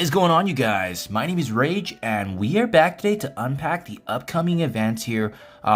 What is going on, you guys? My name is Rayge, and we are back today to unpack the upcoming events here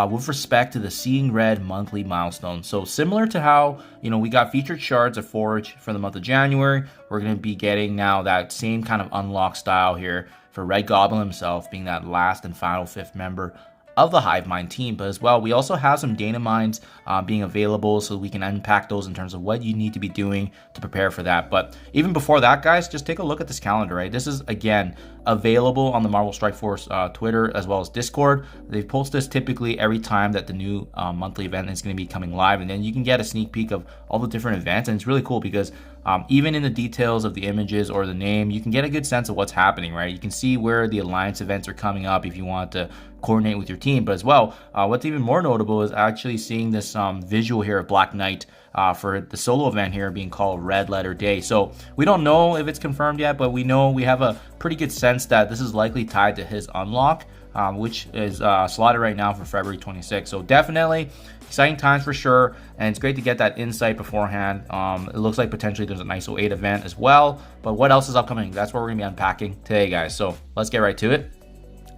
with respect to the Seeing Red monthly milestone. So similar to how, we got featured shards of Forge for the month of January, we're going to be getting now that same kind of unlock style here for Red Goblin himself, being that last and final 5th member of the Hive Mind team. But as well, we also have some Datamines being available, so we can unpack those in terms of what you need to be doing to prepare for that. But even before that, guys, just take a look at this calendar, right? This is, again, available on the Marvel Strike Force Twitter as well as Discord. They post this typically every time that the new monthly event is going to be coming live, and then you can get a sneak peek of all the different events. And it's really cool because even in the details of the images or the name, you can get a good sense of what's happening, right? You can see where the alliance events are coming up if you want to coordinate with your team. But as well, what's even more notable is actually seeing this visual here of Black Knight for the solo event here being called Red Letter Day. So we don't know if it's confirmed yet, but we know we have a pretty good sense that this is likely tied to his unlock, which is slotted right now for February 26th. So definitely exciting times for sure, and it's great to get that insight beforehand. It looks like potentially there's an ISO 8 event as well, but what else is upcoming? That's what we're gonna be unpacking today, guys. So let's get right to it.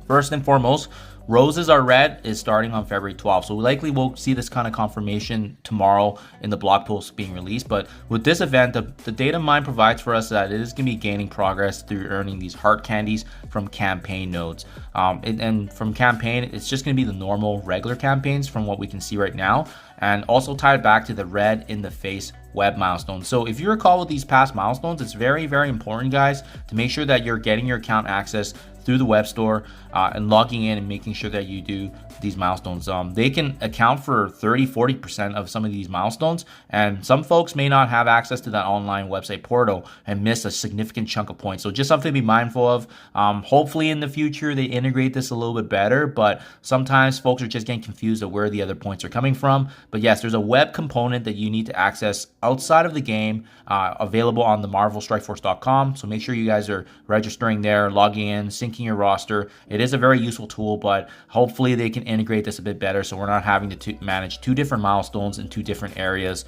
First and foremost, Roses Are Red is starting on February 12th, so we likely will see this kind of confirmation tomorrow in the blog post being released. But with this event, the Datamine provides for us that it is going to be gaining progress through earning these heart candies from campaign nodes. And from campaign, it's just going to be the normal regular campaigns from what we can see right now, and also tied back to the Red in the Face web milestone. So if you recall with these past milestones, it's very, very important, guys, to make sure that you're getting your account access through the web store and logging in and making sure that you do these milestones. They can account for 30-40% of some of these milestones, and some folks may not have access to that online website portal and miss a significant chunk of points. So just something to be mindful of. Hopefully in the future they integrate this a little bit better, but sometimes folks are just getting confused at where the other points are coming from. But yes, there's a web component that you need to access outside of the game, available on the marvelstrikeforce.com. So make sure you guys are registering there, logging in, syncing your roster. It is a very useful tool, but hopefully they can integrate this a bit better so we're not having to manage two different milestones in two different areas,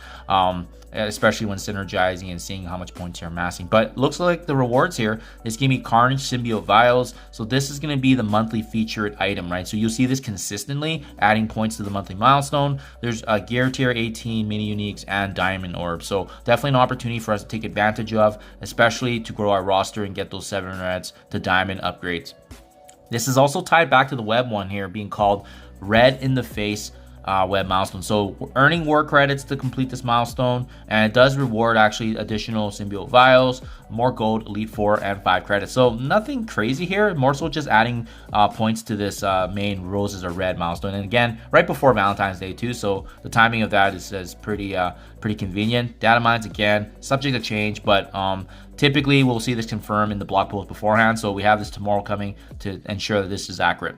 especially when synergizing and seeing how much points you're amassing. But looks like the rewards here is going to be Carnage Symbiote Vials. So this is going to be the monthly featured item, right? So you'll see this consistently adding points to the monthly milestone. There's a Gear Tier 18 mini uniques and Diamond Orbs. So definitely an opportunity for us to take advantage of, especially to grow our roster and get those 7 reds to Diamond upgrades. This is also tied back to the web one here being called Red in the Face web milestone. So we're earning war credits to complete this milestone, and it does reward actually additional symbiote vials, more gold, elite 4 and 5 credits. So nothing crazy here, more so just adding points to this main Roses Are Red milestone. And again, right before Valentine's Day too, so the timing of that is pretty convenient. Datamines, again, subject to change, but typically we'll see this confirmed in the blog post beforehand. So we have this tomorrow coming to ensure that this is accurate.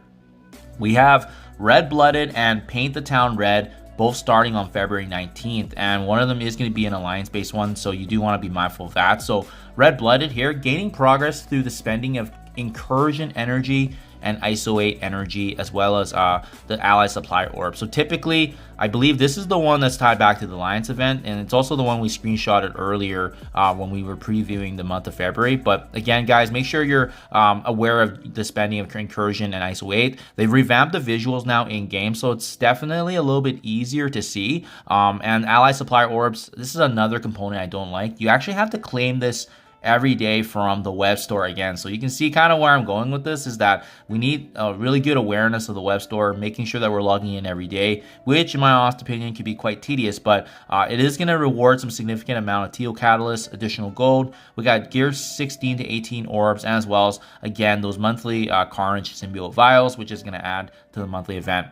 We have Red Blooded and Paint the Town Red, both starting on February 19th, and one of them is going to be an alliance-based one, so you do want to be mindful of that. So Red Blooded here, gaining progress through the spending of Incursion Energy and ISO 8 energy, as well as the ally supply orb. So typically, I believe this is the one that's tied back to the Alliance event, and it's also the one we screenshotted earlier when we were previewing the month of February. But again, guys, make sure you're aware of the spending of Incursion and ISO 8. They've revamped the visuals now in-game, so it's definitely a little bit easier to see. And ally supply orbs, this is another component I don't like. You actually have to claim this every day from the web store again. So you can see kind of where I'm going with this is that we need a really good awareness of the web store, making sure that we're logging in every day, which in my honest opinion can be quite tedious, but it is going to reward some significant amount of teal catalysts, additional gold. We got Gear 16 to 18 orbs, as well as again those monthly Carnage Symbiote Vials, which is going to add to the monthly event.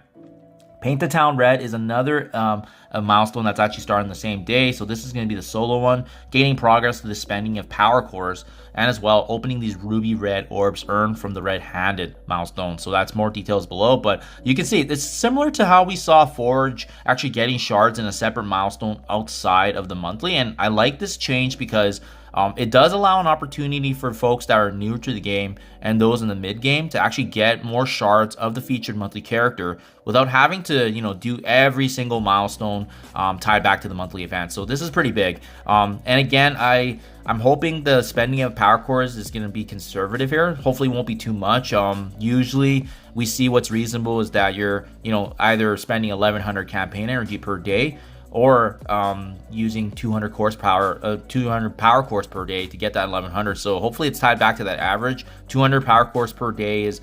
Paint the Town Red is another a milestone that's actually starting the same day. So this is going to be the solo one, gaining progress to the spending of power cores, and as well opening these ruby red orbs earned from the red-handed milestone. So that's more details below, but you can see it's similar to how we saw Forge actually getting shards in a separate milestone outside of the monthly. And I like this change because It does allow an opportunity for folks that are new to the game and those in the mid game to actually get more shards of the featured monthly character without having to, do every single milestone tied back to the monthly event. So this is pretty big. And again, I'm hoping the spending of power cores is going to be conservative here. Hopefully it won't be too much. Usually we see what's reasonable is that you're, either spending 1100 campaign energy per day, or using 200 power cores per day to get that 1100. So hopefully it's tied back to that average. 200 power cores per day is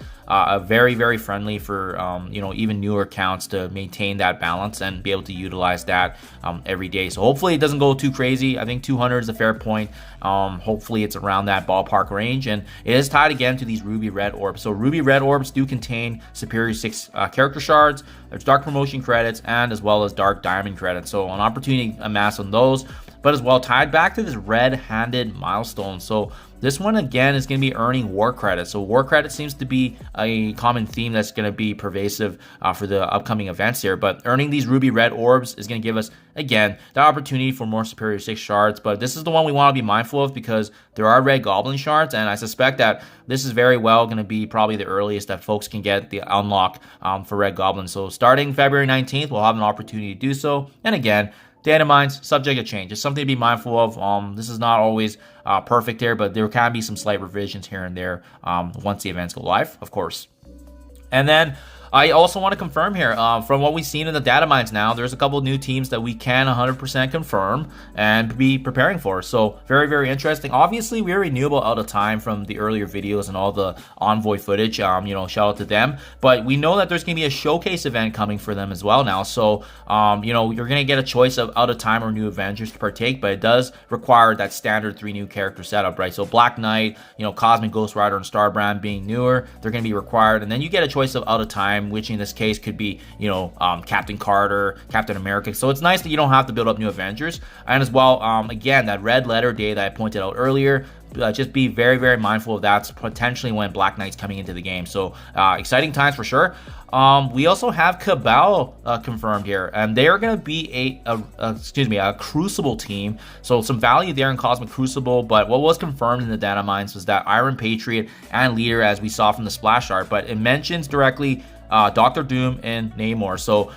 very, very friendly for even newer accounts to maintain that balance and be able to utilize that every day. So hopefully it doesn't go too crazy. I think 200 is a fair point. Hopefully it's around that ballpark range, and it is tied again to these ruby red orbs. So ruby red orbs do contain superior 6 character shards. There's dark promotion credits and as well as dark diamond credits. So an opportunity to amass on those, but as well tied back to this red-handed milestone. So this one again is going to be earning war credits. So war credit seems to be a common theme that's going to be pervasive for the upcoming events here. But earning these ruby red orbs is going to give us, again, the opportunity for more superior 6 shards. But this is the one we want to be mindful of because there are red goblin shards, and I suspect that this is very well going to be probably the earliest that folks can get the unlock for red goblin. So starting February 19th, we'll have an opportunity to do so. And again, data mines subject to change. It's something to be mindful of. This is not always perfect here, but there can be some slight revisions here and there once the events go live, of course. And then I also want to confirm here, from what we've seen in the data mines now, there's a couple of new teams that we can 100% confirm and be preparing for. So very, very interesting. Obviously, we already knew about Out of Time from the earlier videos and all the Envoy footage. Shout out to them. But we know that there's going to be a showcase event coming for them as well now. So, you're going to get a choice of Out of Time or New Avengers to partake, but it does require that standard 3 new character setup, right? So Black Knight, Cosmic Ghost Rider, and Starbrand being newer, they're going to be required. And then you get a choice of Out of Time, which in this case could be, Captain Carter, Captain America. So it's nice that you don't have to build up new Avengers. And as well, again, that red letter day that I pointed out earlier, just be very, very mindful of that. Potentially when Black Knight's coming into the game. So exciting times for sure. We also have Cabal confirmed here, and they are going to be a Crucible team. So some value there in Cosmic Crucible, but what was confirmed in the data mines was that Iron Patriot and Leader, as we saw from the splash art, but it mentions directly Dr. Doom and Namor. So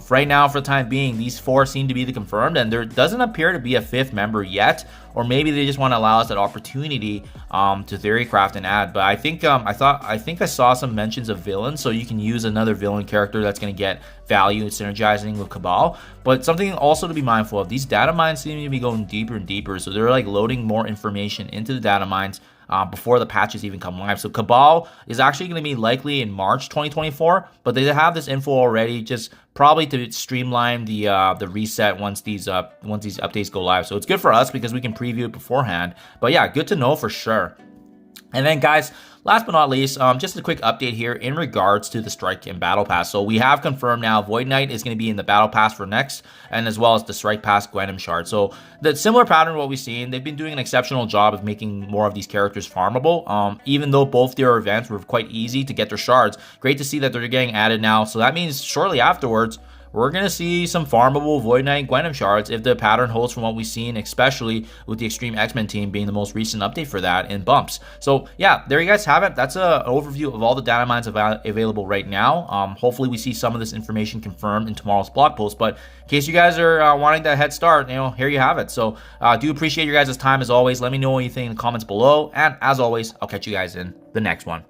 right now, for the time being, these 4 seem to be the confirmed, and there doesn't appear to be a 5th member yet, or maybe they just want to allow us that opportunity to theorycraft and add. But I think I saw some mentions of villains, so you can use another villain character that's going to get value and synergizing with Cabal. But something also to be mindful of, these data mines seem to be going deeper and deeper, so they're like loading more information into the data mines before the patches even come live. So Cabal is actually going to be likely in March 2024, but they have this info already, just probably to streamline the reset once these updates go live. So it's good for us because we can preview it beforehand. But yeah, good to know for sure. And then guys, last but not least, just a quick update here in regards to the Strike and Battle Pass. So we have confirmed now Void Knight is going to be in the Battle Pass for next, and as well as the Strike Pass GWENOM shard. So the similar pattern to what we've seen, they've been doing an exceptional job of making more of these characters farmable. Even though both their events were quite easy to get their shards, great to see that they're getting added now. So that means shortly afterwards, we're going to see some farmable Void Knight GWENOM shards if the pattern holds from what we've seen, especially with the Extreme X-Men team being the most recent update for that in bumps. So yeah, there you guys have it. That's an overview of all the data mines available right now. Hopefully we see some of this information confirmed in tomorrow's blog post, but in case you guys are wanting that head start, here you have it. So do appreciate your guys' time as always. Let me know what you think in the comments below, and as always, I'll catch you guys in the next one.